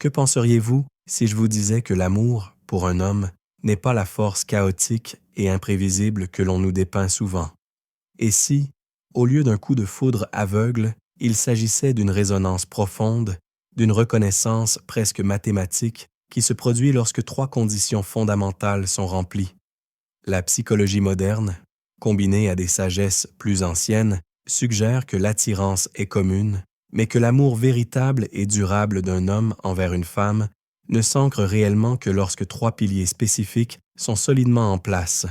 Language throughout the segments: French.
Que penseriez-vous si je vous disais que l'amour, pour un homme, n'est pas la force chaotique et imprévisible que l'on nous dépeint souvent? Et si, au lieu d'un coup de foudre aveugle, il s'agissait d'une résonance profonde, d'une reconnaissance presque mathématique qui se produit lorsque trois conditions fondamentales sont remplies? La psychologie moderne, combinée à des sagesses plus anciennes, suggère que l'attirance est commune, mais que l'amour véritable et durable d'un homme envers une femme ne s'ancre réellement que lorsque trois piliers spécifiques sont solidement en place.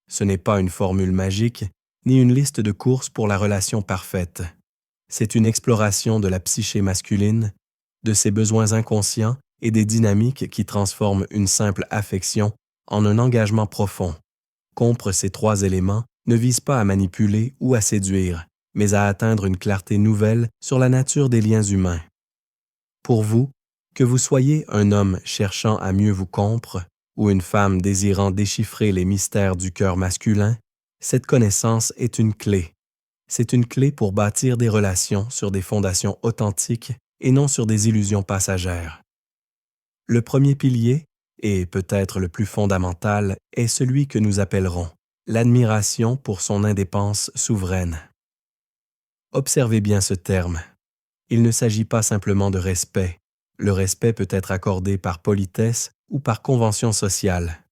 Ce n'est pas une formule magique, ni une liste de courses pour la relation parfaite. C'est une exploration de la psyché masculine, de ses besoins inconscients et des dynamiques qui transforment une simple affection en un engagement profond. Compre ces trois éléments ne vise pas à manipuler ou à séduire, mais à atteindre une clarté nouvelle sur la nature des liens humains. Pour vous, que vous soyez un homme cherchant à mieux vous compre ou une femme désirant déchiffrer les mystères du cœur masculin, cette connaissance est une clé. C'est une clé pour bâtir des relations sur des fondations authentiques et non sur des illusions passagères. Le premier pilier, et peut-être le plus fondamental, est celui que nous appellerons l'admiration pour son indépendance souveraine. Observez bien ce terme. Il ne s'agit pas simplement de respect. Le respect peut être accordé par politesse ou par convention sociale.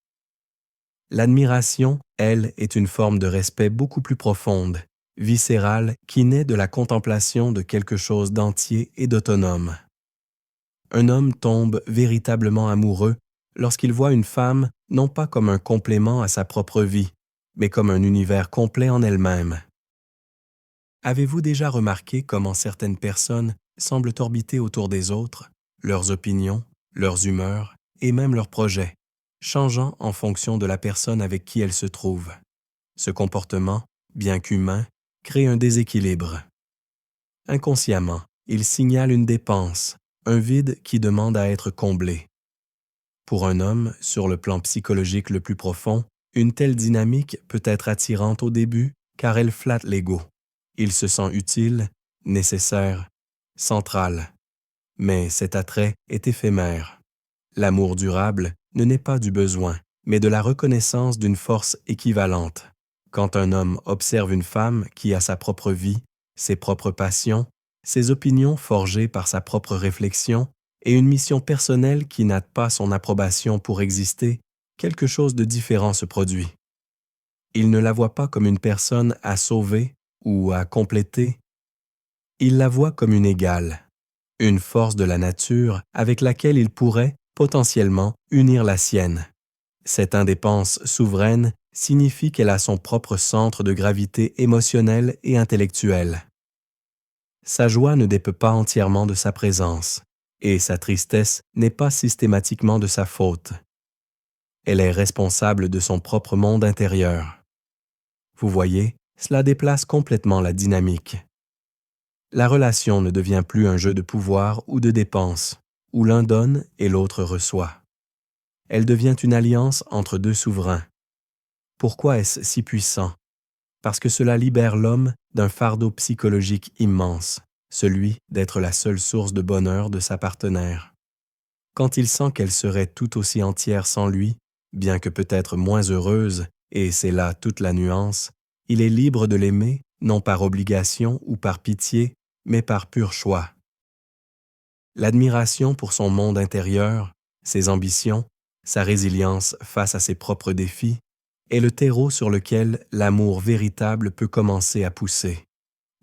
L'admiration, elle, est une forme de respect beaucoup plus profonde, viscérale, qui naît de la contemplation de quelque chose d'entier et d'autonome. Un homme tombe véritablement amoureux lorsqu'il voit une femme non pas comme un complément à sa propre vie, mais comme un univers complet en elle-même. Avez-vous déjà remarqué comment certaines personnes semblent orbiter autour des autres, leurs opinions, leurs humeurs et même leurs projets, changeant en fonction de la personne avec qui elles se trouvent? Ce comportement, bien qu'humain, crée un déséquilibre. Inconsciemment, il signale une dépense, un vide qui demande à être comblé. Pour un homme, sur le plan psychologique le plus profond, une telle dynamique peut être attirante au début car elle flatte l'ego. Il se sent utile, nécessaire, central. Mais cet attrait est éphémère. L'amour durable ne naît pas du besoin, mais de la reconnaissance d'une force équivalente. Quand un homme observe une femme qui a sa propre vie, ses propres passions, ses opinions forgées par sa propre réflexion et une mission personnelle qui n'a pas son approbation pour exister, quelque chose de différent se produit. Il ne la voit pas comme une personne à sauver ou à compléter. Il la voit comme une égale, une force de la nature avec laquelle il pourrait, potentiellement, unir la sienne. Cette indépendance souveraine signifie qu'elle a son propre centre de gravité émotionnelle et intellectuelle. Sa joie ne dépend pas entièrement de sa présence, et sa tristesse n'est pas systématiquement de sa faute. Elle est responsable de son propre monde intérieur. Vous voyez, cela déplace complètement la dynamique. La relation ne devient plus un jeu de pouvoir ou de dépense, où l'un donne et l'autre reçoit. Elle devient une alliance entre deux souverains. Pourquoi est-ce si puissant? Parce que cela libère l'homme d'un fardeau psychologique immense, celui d'être la seule source de bonheur de sa partenaire. Quand il sent qu'elle serait tout aussi entière sans lui, bien que peut-être moins heureuse, et c'est là toute la nuance, il est libre de l'aimer, non par obligation ou par pitié, mais par pur choix. L'admiration pour son monde intérieur, ses ambitions, sa résilience face à ses propres défis, est le terreau sur lequel l'amour véritable peut commencer à pousser.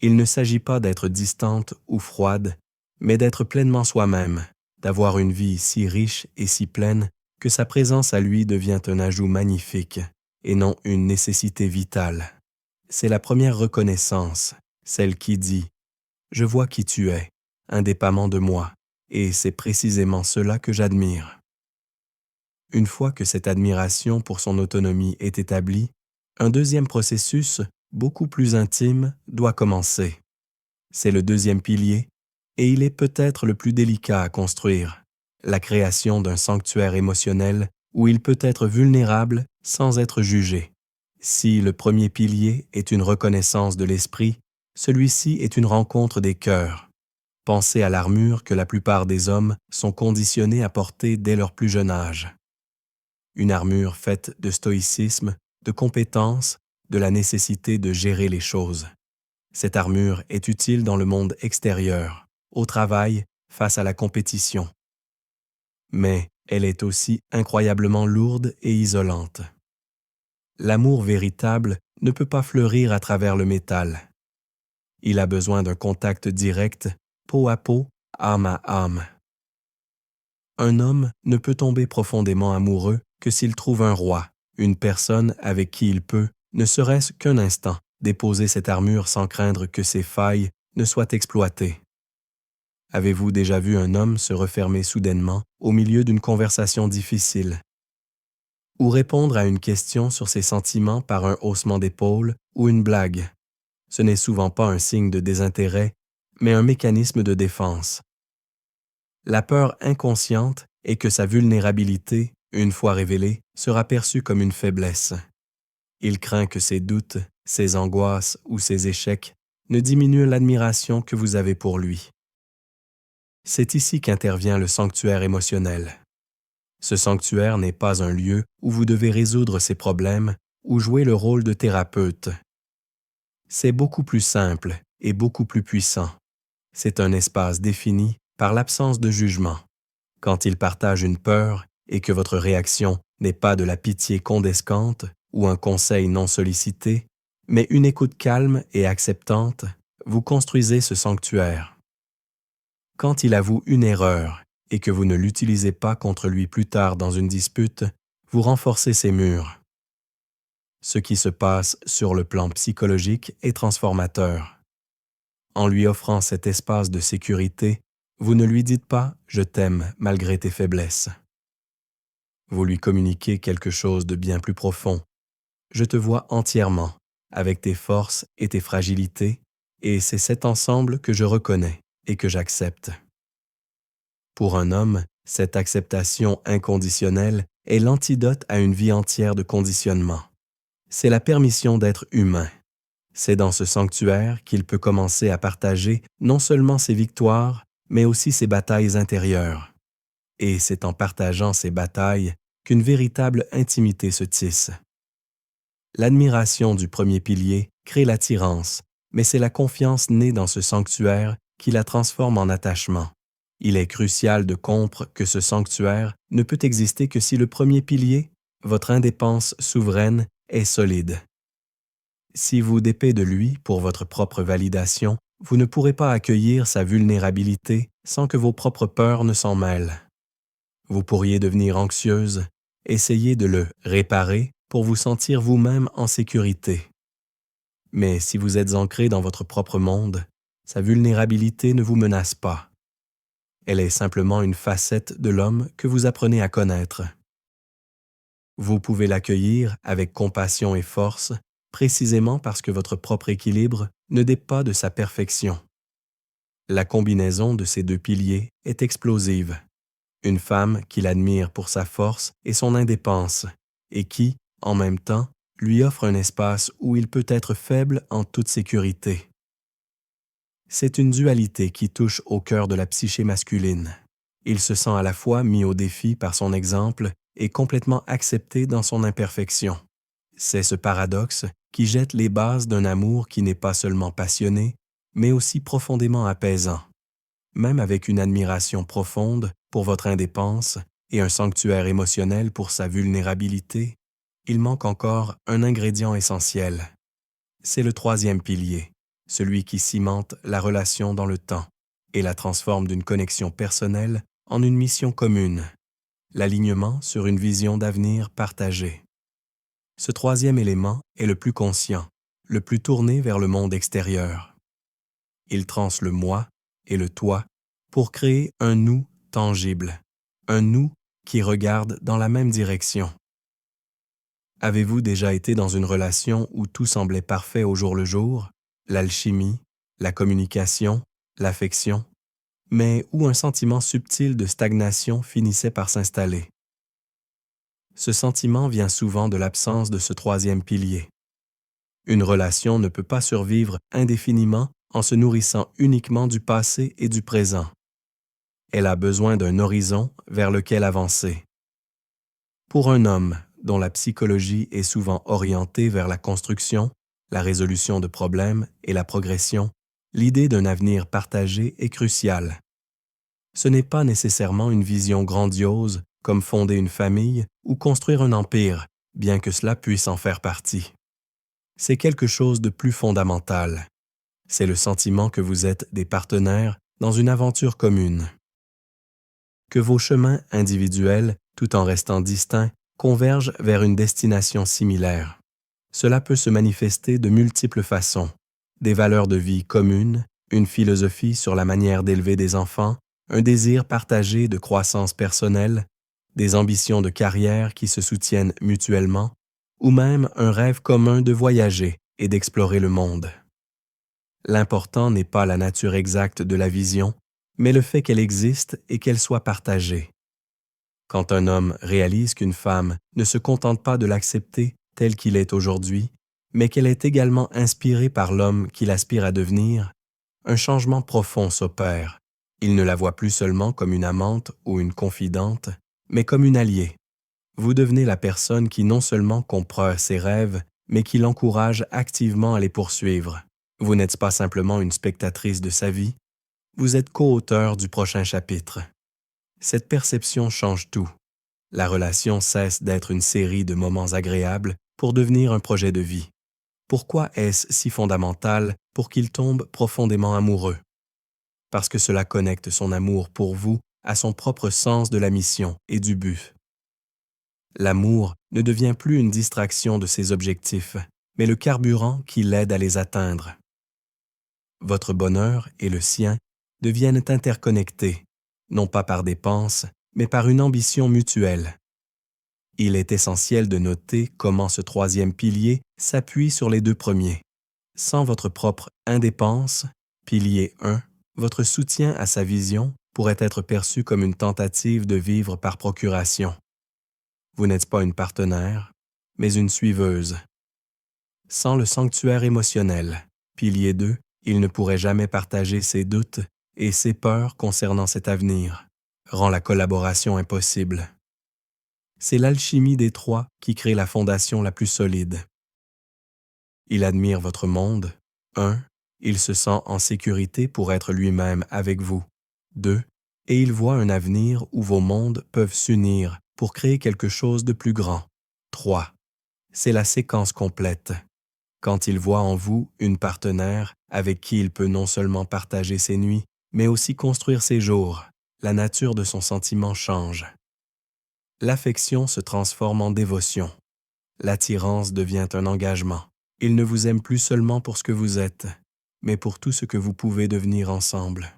Il ne s'agit pas d'être distante ou froide, mais d'être pleinement soi-même, d'avoir une vie si riche et si pleine que sa présence à lui devient un ajout magnifique et non une nécessité vitale. C'est la première reconnaissance, celle qui dit « Je vois qui tu es, indépendamment de moi, et c'est précisément cela que j'admire. » Une fois que cette admiration pour son autonomie est établie, un deuxième processus, beaucoup plus intime, doit commencer. C'est le deuxième pilier, et il est peut-être le plus délicat à construire, la création d'un sanctuaire émotionnel où il peut être vulnérable sans être jugé. Si le premier pilier est une reconnaissance de l'esprit, celui-ci est une rencontre des cœurs. Pensez à l'armure que la plupart des hommes sont conditionnés à porter dès leur plus jeune âge. Une armure faite de stoïcisme, de compétence, de la nécessité de gérer les choses. Cette armure est utile dans le monde extérieur, au travail, face à la compétition. Mais elle est aussi incroyablement lourde et isolante. L'amour véritable ne peut pas fleurir à travers le métal. Il a besoin d'un contact direct, peau à peau, âme à âme. Un homme ne peut tomber profondément amoureux que s'il trouve un roi, une personne avec qui il peut, ne serait-ce qu'un instant, déposer cette armure sans craindre que ses failles ne soient exploitées. Avez-vous déjà vu un homme se refermer soudainement au milieu d'une conversation difficile? Ou répondre à une question sur ses sentiments par un haussement d'épaule ou une blague? Ce n'est souvent pas un signe de désintérêt, mais un mécanisme de défense. La peur inconsciente est que sa vulnérabilité, une fois révélée, sera perçue comme une faiblesse. Il craint que ses doutes, ses angoisses ou ses échecs ne diminuent l'admiration que vous avez pour lui. C'est ici qu'intervient le sanctuaire émotionnel. Ce sanctuaire n'est pas un lieu où vous devez résoudre ses problèmes ou jouer le rôle de thérapeute. C'est beaucoup plus simple et beaucoup plus puissant. C'est un espace défini par l'absence de jugement. Quand il partage une peur et que votre réaction n'est pas de la pitié condescendante ou un conseil non sollicité, mais une écoute calme et acceptante, vous construisez ce sanctuaire. Quand il avoue une erreur et que vous ne l'utilisez pas contre lui plus tard dans une dispute, vous renforcez ses murs. Ce qui se passe sur le plan psychologique est transformateur. En lui offrant cet espace de sécurité, vous ne lui dites pas « je t'aime malgré tes faiblesses ». Vous lui communiquez quelque chose de bien plus profond. Je te vois entièrement, avec tes forces et tes fragilités, et c'est cet ensemble que je reconnais et que j'accepte. Pour un homme, cette acceptation inconditionnelle est l'antidote à une vie entière de conditionnement. C'est la permission d'être humain. C'est dans ce sanctuaire qu'il peut commencer à partager non seulement ses victoires, mais aussi ses batailles intérieures. Et c'est en partageant ces batailles qu'une véritable intimité se tisse. L'admiration du premier pilier crée l'attirance, mais c'est la confiance née dans ce sanctuaire qui la transforme en attachement. Il est crucial de comprendre que ce sanctuaire ne peut exister que si le premier pilier, votre indépendance souveraine, est solide. Si vous dépendez de lui pour votre propre validation, vous ne pourrez pas accueillir sa vulnérabilité sans que vos propres peurs ne s'en mêlent. Vous pourriez devenir anxieuse, essayer de le réparer pour vous sentir vous-même en sécurité. Mais si vous êtes ancré dans votre propre monde, sa vulnérabilité ne vous menace pas. Elle est simplement une facette de l'homme que vous apprenez à connaître. Vous pouvez l'accueillir avec compassion et force, précisément parce que votre propre équilibre ne dépend pas de sa perfection. La combinaison de ces deux piliers est explosive. Une femme qui l'admire pour sa force et son indépendance, et qui, en même temps, lui offre un espace où il peut être faible en toute sécurité. C'est une dualité qui touche au cœur de la psyché masculine. Il se sent à la fois mis au défi par son exemple et complètement accepté dans son imperfection. C'est ce paradoxe qui jette les bases d'un amour qui n'est pas seulement passionné, mais aussi profondément apaisant. Même avec une admiration profonde pour votre indépendance et un sanctuaire émotionnel pour sa vulnérabilité, il manque encore un ingrédient essentiel. C'est le troisième pilier, celui qui cimente la relation dans le temps et la transforme d'une connexion personnelle en une mission commune, l'alignement sur une vision d'avenir partagée. Ce troisième élément est le plus conscient, le plus tourné vers le monde extérieur. Il transe le moi et le toi pour créer un nous tangible, un nous qui regarde dans la même direction. Avez-vous déjà été dans une relation où tout semblait parfait au jour le jour, l'alchimie, la communication, l'affection, mais où un sentiment subtil de stagnation finissait par s'installer? Ce sentiment vient souvent de l'absence de ce troisième pilier. Une relation ne peut pas survivre indéfiniment en se nourrissant uniquement du passé et du présent. Elle a besoin d'un horizon vers lequel avancer. Pour un homme dont la psychologie est souvent orientée vers la construction, la résolution de problèmes et la progression, l'idée d'un avenir partagé est cruciale. Ce n'est pas nécessairement une vision grandiose comme fonder une famille ou construire un empire, bien que cela puisse en faire partie. C'est quelque chose de plus fondamental. C'est le sentiment que vous êtes des partenaires dans une aventure commune. Que vos chemins individuels, tout en restant distincts, convergent vers une destination similaire. Cela peut se manifester de multiples façons. Des valeurs de vie communes, une philosophie sur la manière d'élever des enfants, un désir partagé de croissance personnelle, des ambitions de carrière qui se soutiennent mutuellement, ou même un rêve commun de voyager et d'explorer le monde. L'important n'est pas la nature exacte de la vision, mais le fait qu'elle existe et qu'elle soit partagée. Quand un homme réalise qu'une femme ne se contente pas de l'accepter tel qu'il est aujourd'hui, mais qu'elle est également inspirée par l'homme qu'il aspire à devenir, un changement profond s'opère. Il ne la voit plus seulement comme une amante ou une confidente, mais comme une alliée. Vous devenez la personne qui non seulement comprend ses rêves, mais qui l'encourage activement à les poursuivre. Vous n'êtes pas simplement une spectatrice de sa vie, vous êtes co-auteur du prochain chapitre. Cette perception change tout. La relation cesse d'être une série de moments agréables pour devenir un projet de vie. Pourquoi est-ce si fondamental pour qu'il tombe profondément amoureux? Parce que cela connecte son amour pour vous à son propre sens de la mission et du but. L'amour ne devient plus une distraction de ses objectifs, mais le carburant qui l'aide à les atteindre. Votre bonheur et le sien deviennent interconnectés, non pas par dépenses, mais par une ambition mutuelle. Il est essentiel de noter comment ce troisième pilier s'appuie sur les deux premiers. Sans votre propre indépendance, pilier 1, votre soutien à sa vision pourrait être perçu comme une tentative de vivre par procuration. Vous n'êtes pas une partenaire, mais une suiveuse. Sans le sanctuaire émotionnel, pilier 2, il ne pourrait jamais partager ses doutes et ses peurs concernant cet avenir, rend la collaboration impossible. C'est l'alchimie des trois qui crée la fondation la plus solide. Il admire votre monde. 1. Il se sent en sécurité pour être lui-même avec vous. 2. Et il voit un avenir où vos mondes peuvent s'unir pour créer quelque chose de plus grand. 3. C'est la séquence complète. Quand il voit en vous une partenaire avec qui il peut non seulement partager ses nuits, mais aussi construire ses jours, la nature de son sentiment change. L'affection se transforme en dévotion. L'attirance devient un engagement. Il ne vous aime plus seulement pour ce que vous êtes, mais pour tout ce que vous pouvez devenir ensemble.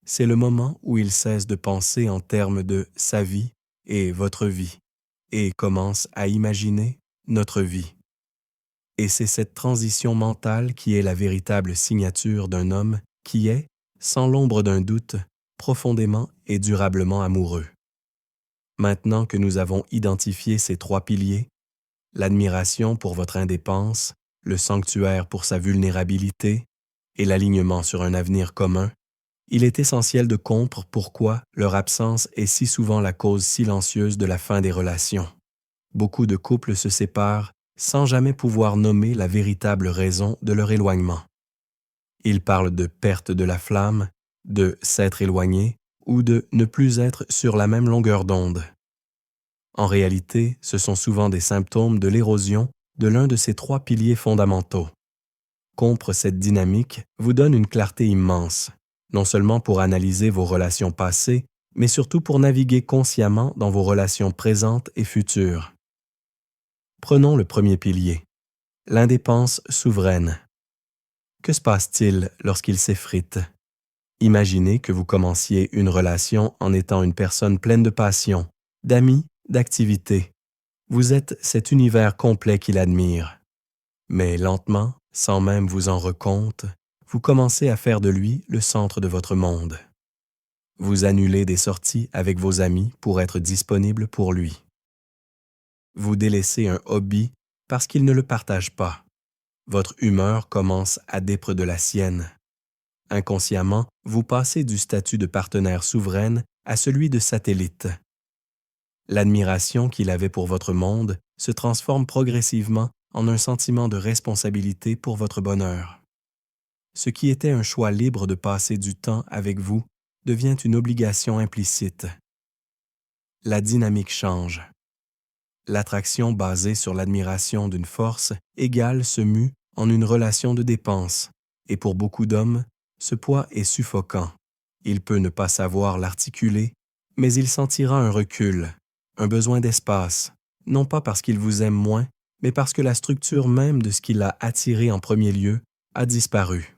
C'est le moment où il cesse de penser en termes de sa vie et votre vie, et commence à imaginer notre vie. Et c'est cette transition mentale qui est la véritable signature d'un homme qui est, sans l'ombre d'un doute, profondément et durablement amoureux. Maintenant que nous avons identifié ces trois piliers, l'admiration pour votre indépendance, le sanctuaire pour sa vulnérabilité et l'alignement sur un avenir commun, il est essentiel de comprendre pourquoi leur absence est si souvent la cause silencieuse de la fin des relations. Beaucoup de couples se séparent sans jamais pouvoir nommer la véritable raison de leur éloignement. Ils parlent de perte de la flamme, de s'être éloigné ou de ne plus être sur la même longueur d'onde. En réalité, ce sont souvent des symptômes de l'érosion de l'un de ces trois piliers fondamentaux. Comprendre cette dynamique vous donne une clarté immense, non seulement pour analyser vos relations passées, mais surtout pour naviguer consciemment dans vos relations présentes et futures. Prenons le premier pilier, l'indépendance souveraine. Que se passe-t-il lorsqu'il s'effrite? Imaginez que vous commenciez une relation en étant une personne pleine de passion, d'amis, d'activités. Vous êtes cet univers complet qu'il admire. Mais lentement, sans même vous en rendre compte, vous commencez à faire de lui le centre de votre monde. Vous annulez des sorties avec vos amis pour être disponible pour lui. Vous délaissez un hobby parce qu'il ne le partage pas. Votre humeur commence à dépendre de la sienne. Inconsciemment, vous passez du statut de partenaire souveraine à celui de satellite. L'admiration qu'il avait pour votre monde se transforme progressivement en un sentiment de responsabilité pour votre bonheur. Ce qui était un choix libre de passer du temps avec vous devient une obligation implicite. La dynamique change. L'attraction basée sur l'admiration d'une force égale se mue en une relation de dépense, et pour beaucoup d'hommes, ce poids est suffocant. Il peut ne pas savoir l'articuler, mais il sentira un recul, un besoin d'espace, non pas parce qu'il vous aime moins, mais parce que la structure même de ce qui l'a attiré en premier lieu a disparu.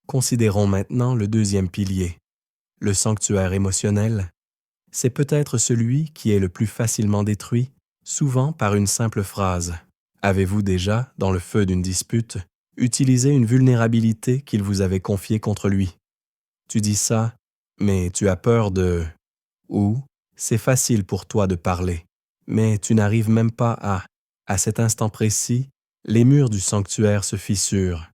Considérons maintenant le deuxième pilier, le sanctuaire émotionnel. C'est peut-être celui qui est le plus facilement détruit, souvent par une simple phrase. Avez-vous déjà, dans le feu d'une dispute, utilisé une vulnérabilité qu'il vous avait confiée contre lui? Tu dis ça, mais tu as peur de... Ou, c'est facile pour toi de parler, mais tu n'arrives même pas à... À cet instant précis, les murs du sanctuaire se fissurent.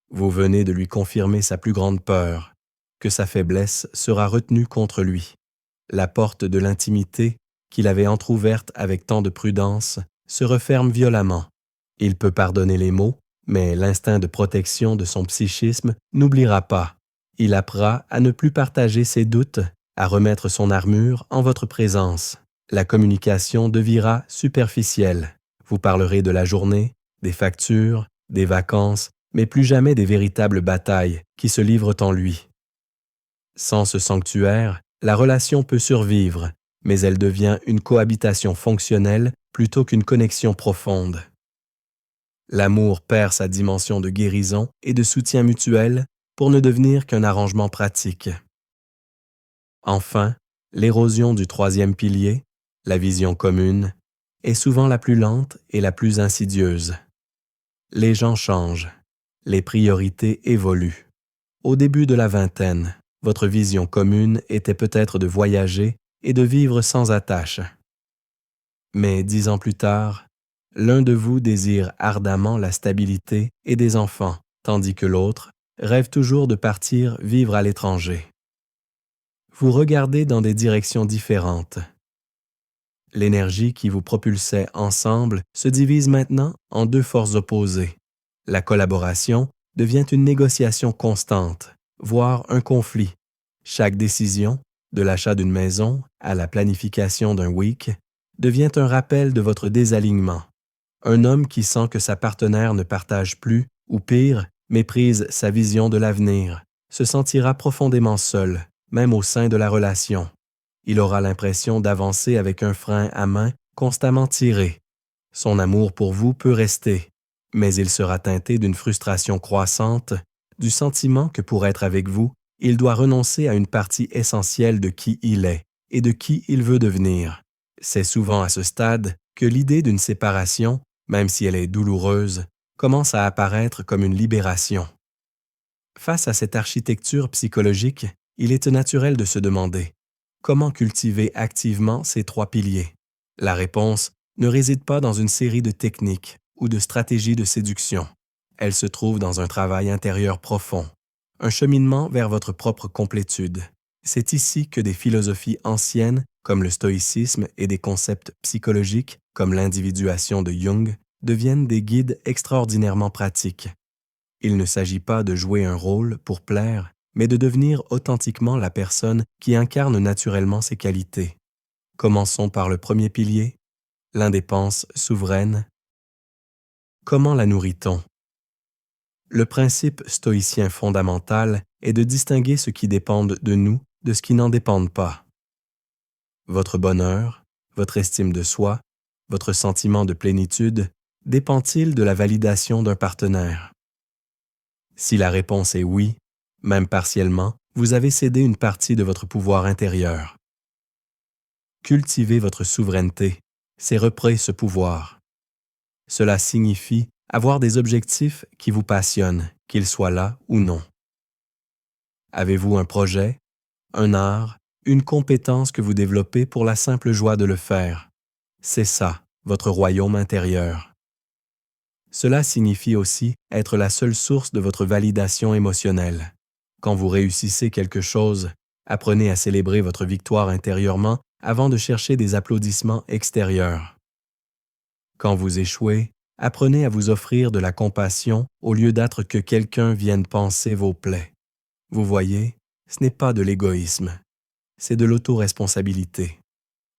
Vous venez de lui confirmer sa plus grande peur, que sa faiblesse sera retenue contre lui. La porte de l'intimité, qu'il avait entr'ouverte avec tant de prudence, se referme violemment. Il peut pardonner les mots, mais l'instinct de protection de son psychisme n'oubliera pas. Il apprend à ne plus partager ses doutes, à remettre son armure en votre présence. La communication deviendra superficielle. Vous parlerez de la journée, des factures, des vacances, mais plus jamais des véritables batailles qui se livrent en lui. Sans ce sanctuaire, la relation peut survivre, mais elle devient une cohabitation fonctionnelle plutôt qu'une connexion profonde. L'amour perd sa dimension de guérison et de soutien mutuel pour ne devenir qu'un arrangement pratique. Enfin, l'érosion du troisième pilier, la vision commune, est souvent la plus lente et la plus insidieuse. Les gens changent, les priorités évoluent. Au début de la vingtaine, votre vision commune était peut-être de voyager et de vivre sans attache. Mais 10 ans plus tard, l'un de vous désire ardemment la stabilité et des enfants, tandis que l'autre rêve toujours de partir vivre à l'étranger. Vous regardez dans des directions différentes. L'énergie qui vous propulsait ensemble se divise maintenant en deux forces opposées. La collaboration devient une négociation constante, voire un conflit. Chaque décision, de l'achat d'une maison à la planification d'un week, devient un rappel de votre désalignement. Un homme qui sent que sa partenaire ne partage plus, ou pire, méprise sa vision de l'avenir, se sentira profondément seul, même au sein de la relation. Il aura l'impression d'avancer avec un frein à main constamment tiré. Son amour pour vous peut rester, mais il sera teinté d'une frustration croissante, du sentiment que pour être avec vous, il doit renoncer à une partie essentielle de qui il est et de qui il veut devenir. C'est souvent à ce stade que l'idée d'une séparation, même si elle est douloureuse, commence à apparaître comme une libération. Face à cette architecture psychologique, il est naturel de se demander comment cultiver activement ces trois piliers. La réponse ne réside pas dans une série de techniques ou de stratégies de séduction. Elle se trouve dans un travail intérieur profond, un cheminement vers votre propre complétude. C'est ici que des philosophies anciennes, comme le stoïcisme, et des concepts psychologiques, comme l'individuation de Jung, deviennent des guides extraordinairement pratiques. Il ne s'agit pas de jouer un rôle pour plaire, mais de devenir authentiquement la personne qui incarne naturellement ses qualités. Commençons par le premier pilier, l'indépendance souveraine. Comment la nourrit-on? Le principe stoïcien fondamental est de distinguer ce qui dépend de nous de ce qui n'en dépend pas. Votre bonheur, votre estime de soi, votre sentiment de plénitude dépend-il de la validation d'un partenaire? Si la réponse est oui, même partiellement, vous avez cédé une partie de votre pouvoir intérieur. Cultiver votre souveraineté, c'est reprendre ce pouvoir. Cela signifie avoir des objectifs qui vous passionnent, qu'ils soient là ou non. Avez-vous un projet, un art, une compétence que vous développez pour la simple joie de le faire? C'est ça, votre royaume intérieur. Cela signifie aussi être la seule source de votre validation émotionnelle. Quand vous réussissez quelque chose, apprenez à célébrer votre victoire intérieurement avant de chercher des applaudissements extérieurs. Quand vous échouez, apprenez à vous offrir de la compassion au lieu d'être que quelqu'un vienne panser vos plaies. Vous voyez, ce n'est pas de l'égoïsme, c'est de l'autoresponsabilité.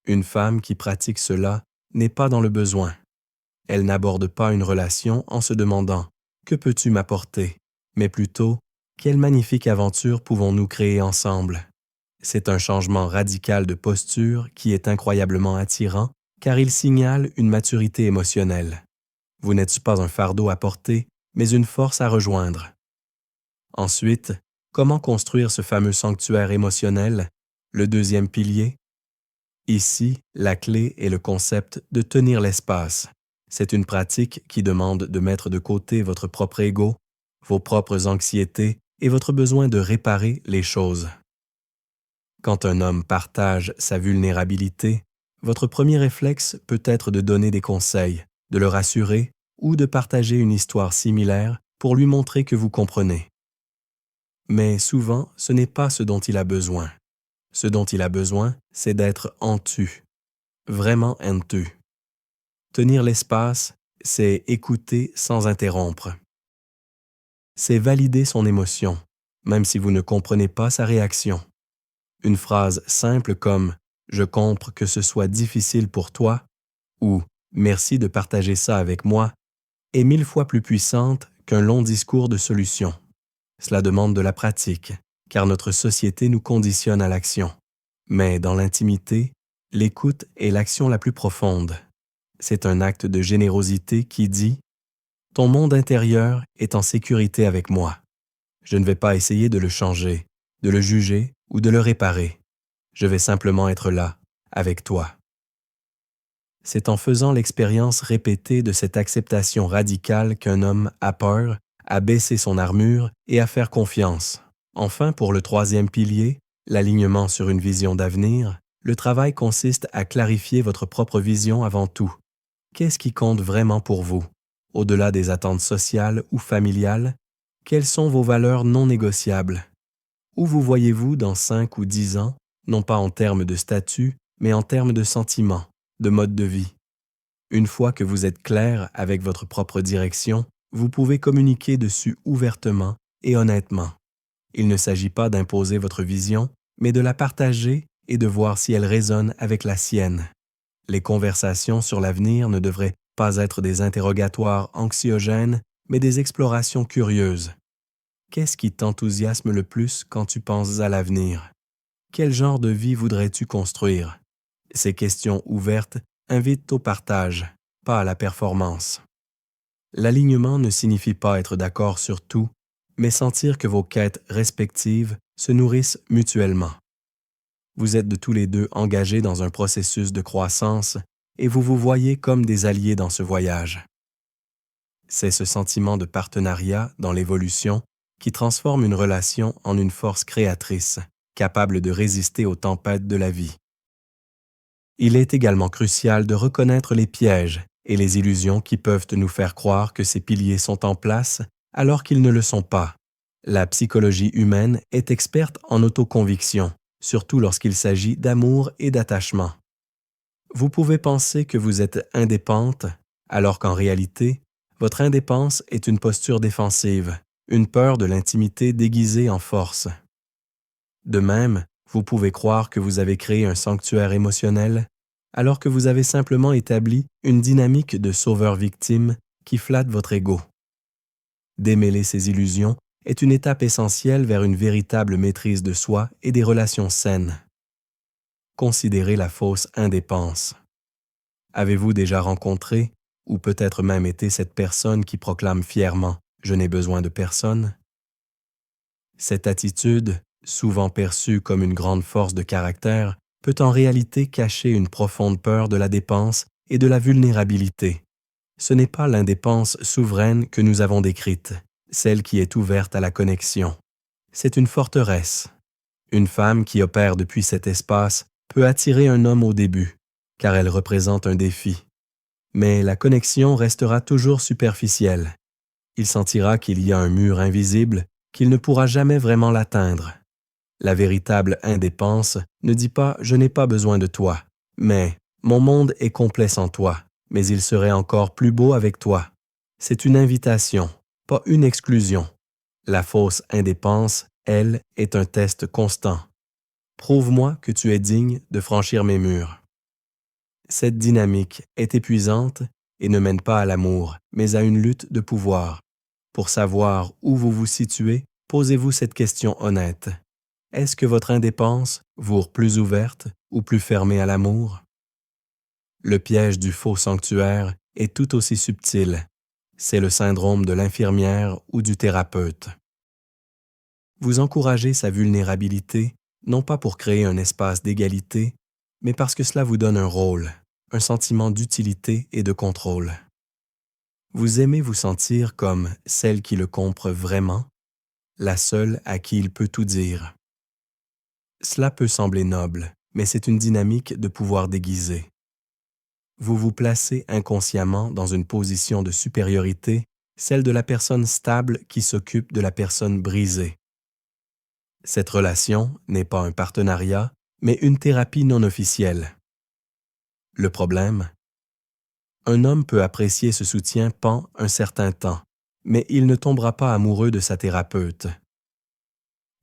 Une femme qui pratique cela n'est pas dans le besoin. Elle n'aborde pas une relation en se demandant « Que peux-tu m'apporter ?» mais plutôt « Quelle magnifique aventure pouvons-nous créer ensemble ?» C'est un changement radical de posture qui est incroyablement attirant car il signale une maturité émotionnelle. Vous n'êtes pas un fardeau à porter, mais une force à rejoindre. Ensuite, comment construire ce fameux sanctuaire émotionnel, le deuxième pilier? Ici, la clé est le concept de tenir l'espace. C'est une pratique qui demande de mettre de côté votre propre ego, vos propres anxiétés et votre besoin de réparer les choses. Quand un homme partage sa vulnérabilité, votre premier réflexe peut être de donner des conseils, de le rassurer ou de partager une histoire similaire pour lui montrer que vous comprenez. Mais souvent, ce n'est pas ce dont il a besoin. Ce dont il a besoin, c'est d'être entendu, vraiment entendu. Tenir l'espace, c'est écouter sans interrompre. C'est valider son émotion, même si vous ne comprenez pas sa réaction. Une phrase simple comme « Je comprends que ce soit difficile pour toi » ou « Merci de partager ça avec moi » est 1000 fois plus puissante qu'un long discours de solution. Cela demande de la pratique, car notre société nous conditionne à l'action. Mais dans l'intimité, l'écoute est l'action la plus profonde. C'est un acte de générosité qui dit « Ton monde intérieur est en sécurité avec moi. Je ne vais pas essayer de le changer, de le juger ou de le réparer. Je vais simplement être là, avec toi. » C'est en faisant l'expérience répétée de cette acceptation radicale qu'un homme a peur, à baisser son armure et à faire confiance. Enfin, pour le troisième pilier, l'alignement sur une vision d'avenir, le travail consiste à clarifier votre propre vision avant tout. Qu'est-ce qui compte vraiment pour vous? Au-delà des attentes sociales ou familiales, quelles sont vos valeurs non négociables? Où vous voyez-vous dans 5 ou 10 ans, non pas en termes de statut, mais en termes de sentiments, de mode de vie? Une fois que vous êtes clair avec votre propre direction, vous pouvez communiquer dessus ouvertement et honnêtement. Il ne s'agit pas d'imposer votre vision, mais de la partager et de voir si elle résonne avec la sienne. Les conversations sur l'avenir ne devraient pas être des interrogatoires anxiogènes, mais des explorations curieuses. Qu'est-ce qui t'enthousiasme le plus quand tu penses à l'avenir? Quel genre de vie voudrais-tu construire? Ces questions ouvertes invitent au partage, pas à la performance. L'alignement ne signifie pas être d'accord sur tout, mais sentir que vos quêtes respectives se nourrissent mutuellement. Vous êtes de tous les deux engagés dans un processus de croissance et vous vous voyez comme des alliés dans ce voyage. C'est ce sentiment de partenariat dans l'évolution qui transforme une relation en une force créatrice, capable de résister aux tempêtes de la vie. Il est également crucial de reconnaître les pièges et les illusions qui peuvent nous faire croire que ces piliers sont en place alors qu'ils ne le sont pas. La psychologie humaine est experte en autoconviction, surtout lorsqu'il s'agit d'amour et d'attachement. Vous pouvez penser que vous êtes indépendante, alors qu'en réalité, votre indépendance est une posture défensive, une peur de l'intimité déguisée en force. De même, vous pouvez croire que vous avez créé un sanctuaire émotionnel, alors que vous avez simplement établi une dynamique de sauveur-victime qui flatte votre ego. Démêler ces illusions est une étape essentielle vers une véritable maîtrise de soi et des relations saines. Considérez la fausse indépendance. Avez-vous déjà rencontré, ou peut-être même été cette personne qui proclame fièrement « Je n'ai besoin de personne » ? Cette attitude, souvent perçue comme une grande force de caractère, peut en réalité cacher une profonde peur de la dépense et de la vulnérabilité. Ce n'est pas l'indépendance souveraine que nous avons décrite, celle qui est ouverte à la connexion. C'est une forteresse. Une femme qui opère depuis cet espace peut attirer un homme au début, car elle représente un défi. Mais la connexion restera toujours superficielle. Il sentira qu'il y a un mur invisible qu'il ne pourra jamais vraiment l'atteindre. La véritable indépendance ne dit pas « je n'ai pas besoin de toi », mais « mon monde est complet sans toi, mais il serait encore plus beau avec toi ». C'est une invitation, pas une exclusion. La fausse indépendance, elle, est un test constant. Prouve-moi que tu es digne de franchir mes murs. Cette dynamique est épuisante et ne mène pas à l'amour, mais à une lutte de pouvoir. Pour savoir où vous vous situez, posez-vous cette question honnête. Est-ce que votre indépendance vous rend plus ouverte ou plus fermée à l'amour? Le piège du faux sanctuaire est tout aussi subtil. C'est le syndrome de l'infirmière ou du thérapeute. Vous encouragez sa vulnérabilité, non pas pour créer un espace d'égalité, mais parce que cela vous donne un rôle, un sentiment d'utilité et de contrôle. Vous aimez vous sentir comme celle qui le comprend vraiment, la seule à qui il peut tout dire. Cela peut sembler noble, mais c'est une dynamique de pouvoir déguisé. Vous vous placez inconsciemment dans une position de supériorité, celle de la personne stable qui s'occupe de la personne brisée. Cette relation n'est pas un partenariat, mais une thérapie non officielle. Le problème? Un homme peut apprécier ce soutien pendant un certain temps, mais il ne tombera pas amoureux de sa thérapeute.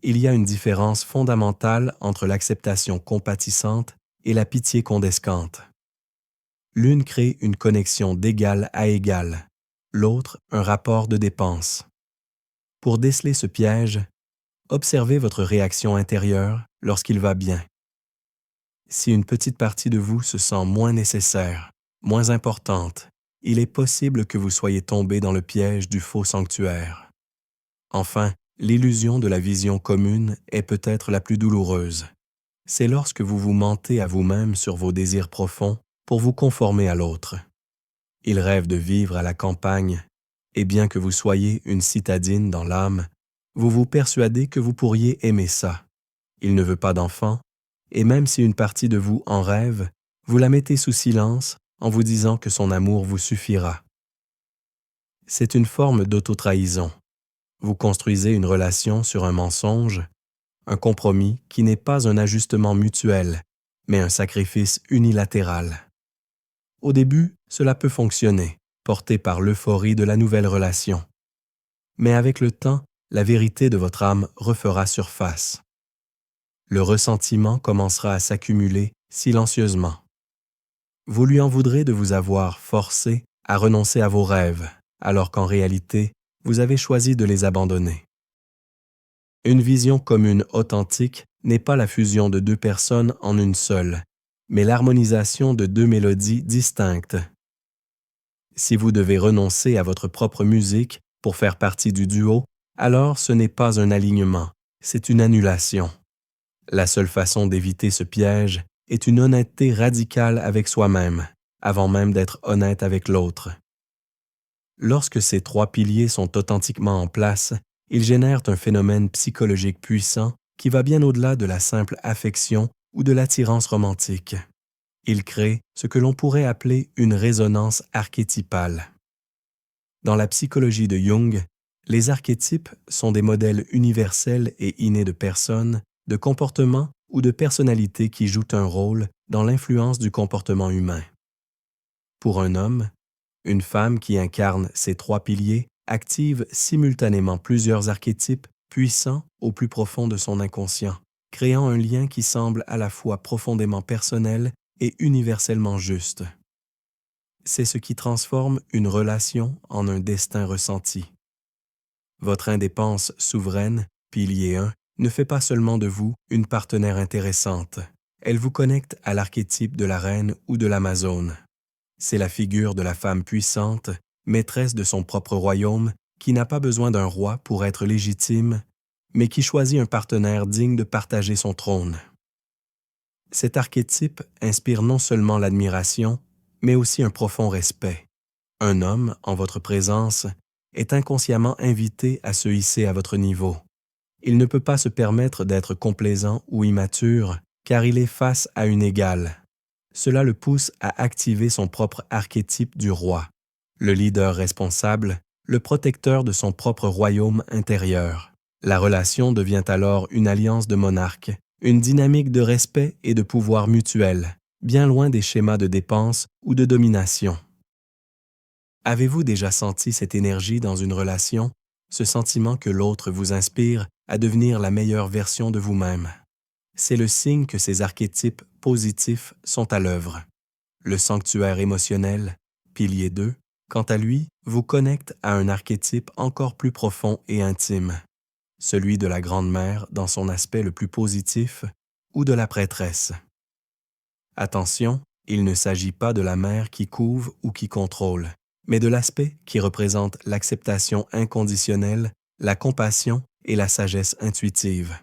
Il y a une différence fondamentale entre l'acceptation compatissante et la pitié condescendante. L'une crée une connexion d'égal à égal, l'autre un rapport de dépense. Pour déceler ce piège, observez votre réaction intérieure lorsqu'il va bien. Si une petite partie de vous se sent moins nécessaire, moins importante, il est possible que vous soyez tombé dans le piège du faux sanctuaire. Enfin, l'illusion de la vision commune est peut-être la plus douloureuse. C'est lorsque vous vous mentez à vous-même sur vos désirs profonds pour vous conformer à l'autre. Il rêve de vivre à la campagne, et bien que vous soyez une citadine dans l'âme, vous vous persuadez que vous pourriez aimer ça. Il ne veut pas d'enfant, et même si une partie de vous en rêve, vous la mettez sous silence en vous disant que son amour vous suffira. C'est une forme d'auto-trahison. Vous construisez une relation sur un mensonge, un compromis qui n'est pas un ajustement mutuel, mais un sacrifice unilatéral. Au début, cela peut fonctionner, porté par l'euphorie de la nouvelle relation. Mais avec le temps, la vérité de votre âme refera surface. Le ressentiment commencera à s'accumuler silencieusement. Vous lui en voudrez de vous avoir forcé à renoncer à vos rêves, alors qu'en réalité, vous avez choisi de les abandonner. Une vision commune authentique n'est pas la fusion de deux personnes en une seule, mais l'harmonisation de deux mélodies distinctes. Si vous devez renoncer à votre propre musique pour faire partie du duo, alors ce n'est pas un alignement, c'est une annulation. La seule façon d'éviter ce piège est une honnêteté radicale avec soi-même, avant même d'être honnête avec l'autre. Lorsque ces trois piliers sont authentiquement en place, ils génèrent un phénomène psychologique puissant qui va bien au-delà de la simple affection ou de l'attirance romantique. Il crée ce que l'on pourrait appeler une résonance archétypale. Dans la psychologie de Jung, les archétypes sont des modèles universels et innés de personnes, de comportements ou de personnalités qui jouent un rôle dans l'influence du comportement humain. Pour un homme, une femme qui incarne ces trois piliers active simultanément plusieurs archétypes puissants au plus profond de son inconscient, créant un lien qui semble à la fois profondément personnel et universellement juste. C'est ce qui transforme une relation en un destin ressenti. Votre indépendance souveraine, pilier 1, ne fait pas seulement de vous une partenaire intéressante. Elle vous connecte à l'archétype de la reine ou de l'Amazone. C'est la figure de la femme puissante, maîtresse de son propre royaume, qui n'a pas besoin d'un roi pour être légitime, mais qui choisit un partenaire digne de partager son trône. Cet archétype inspire non seulement l'admiration, mais aussi un profond respect. Un homme, en votre présence, est inconsciemment invité à se hisser à votre niveau. Il ne peut pas se permettre d'être complaisant ou immature, car il est face à une égale. Cela le pousse à activer son propre archétype du roi, le leader responsable, le protecteur de son propre royaume intérieur. La relation devient alors une alliance de monarques, une dynamique de respect et de pouvoir mutuel, bien loin des schémas de dépense ou de domination. Avez-vous déjà senti cette énergie dans une relation, ce sentiment que l'autre vous inspire à devenir la meilleure version de vous-même? C'est le signe que ces archétypes positifs sont à l'œuvre. Le sanctuaire émotionnel, pilier 2, quant à lui, vous connecte à un archétype encore plus profond et intime, celui de la grande-mère dans son aspect le plus positif ou de la prêtresse. Attention, il ne s'agit pas de la mère qui couve ou qui contrôle, mais de l'aspect qui représente l'acceptation inconditionnelle, la compassion et la sagesse intuitive.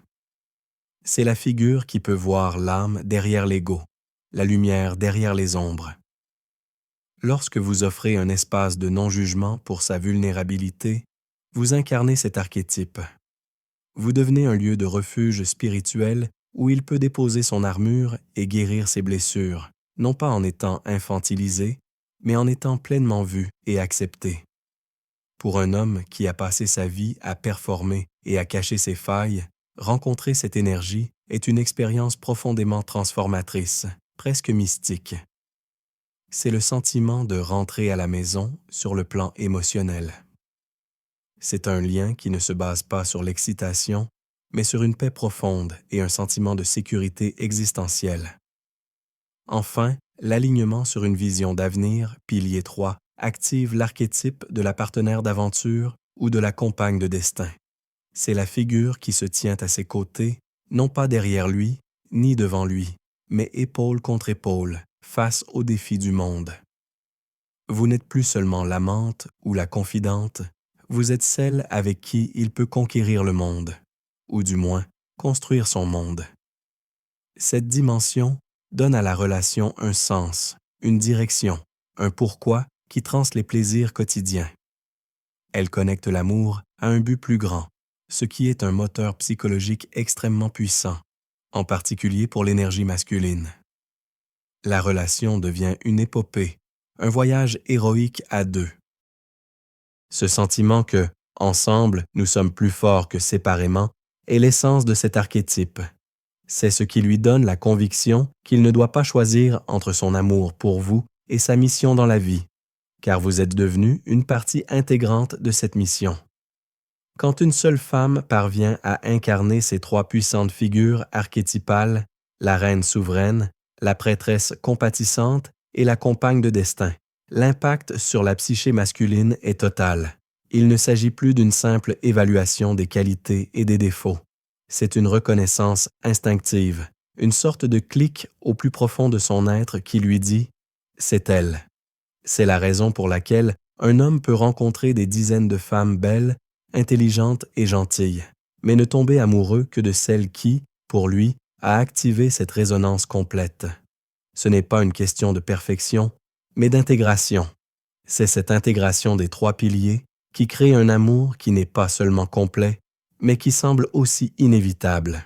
C'est la figure qui peut voir l'âme derrière l'ego, la lumière derrière les ombres. Lorsque vous offrez un espace de non-jugement pour sa vulnérabilité, vous incarnez cet archétype. Vous devenez un lieu de refuge spirituel où il peut déposer son armure et guérir ses blessures, non pas en étant infantilisé, mais en étant pleinement vu et accepté. Pour un homme qui a passé sa vie à performer et à cacher ses failles, rencontrer cette énergie est une expérience profondément transformatrice, presque mystique. C'est le sentiment de rentrer à la maison sur le plan émotionnel. C'est un lien qui ne se base pas sur l'excitation, mais sur une paix profonde et un sentiment de sécurité existentielle. Enfin, l'alignement sur une vision d'avenir, pilier 3, active l'archétype de la partenaire d'aventure ou de la compagne de destin. C'est la figure qui se tient à ses côtés, non pas derrière lui, ni devant lui, mais épaule contre épaule, face aux défis du monde. Vous n'êtes plus seulement l'amante ou la confidente, vous êtes celle avec qui il peut conquérir le monde, ou du moins construire son monde. Cette dimension donne à la relation un sens, une direction, un pourquoi qui transe les plaisirs quotidiens. Elle connecte l'amour à un but plus grand, ce qui est un moteur psychologique extrêmement puissant, en particulier pour l'énergie masculine. La relation devient une épopée, un voyage héroïque à deux. Ce sentiment que, ensemble, nous sommes plus forts que séparément, est l'essence de cet archétype. C'est ce qui lui donne la conviction qu'il ne doit pas choisir entre son amour pour vous et sa mission dans la vie, car vous êtes devenu une partie intégrante de cette mission. Quand une seule femme parvient à incarner ces trois puissantes figures archétypales, la reine souveraine, la prêtresse compatissante et la compagne de destin, l'impact sur la psyché masculine est total. Il ne s'agit plus d'une simple évaluation des qualités et des défauts. C'est une reconnaissance instinctive, une sorte de clic au plus profond de son être qui lui dit « c'est elle ». C'est la raison pour laquelle un homme peut rencontrer des dizaines de femmes belles, intelligentes et gentilles, mais ne tomber amoureux que de celle qui, pour lui, a activé cette résonance complète. Ce n'est pas une question de perfection, mais d'intégration. C'est cette intégration des trois piliers qui crée un amour qui n'est pas seulement complet, mais qui semble aussi inévitable.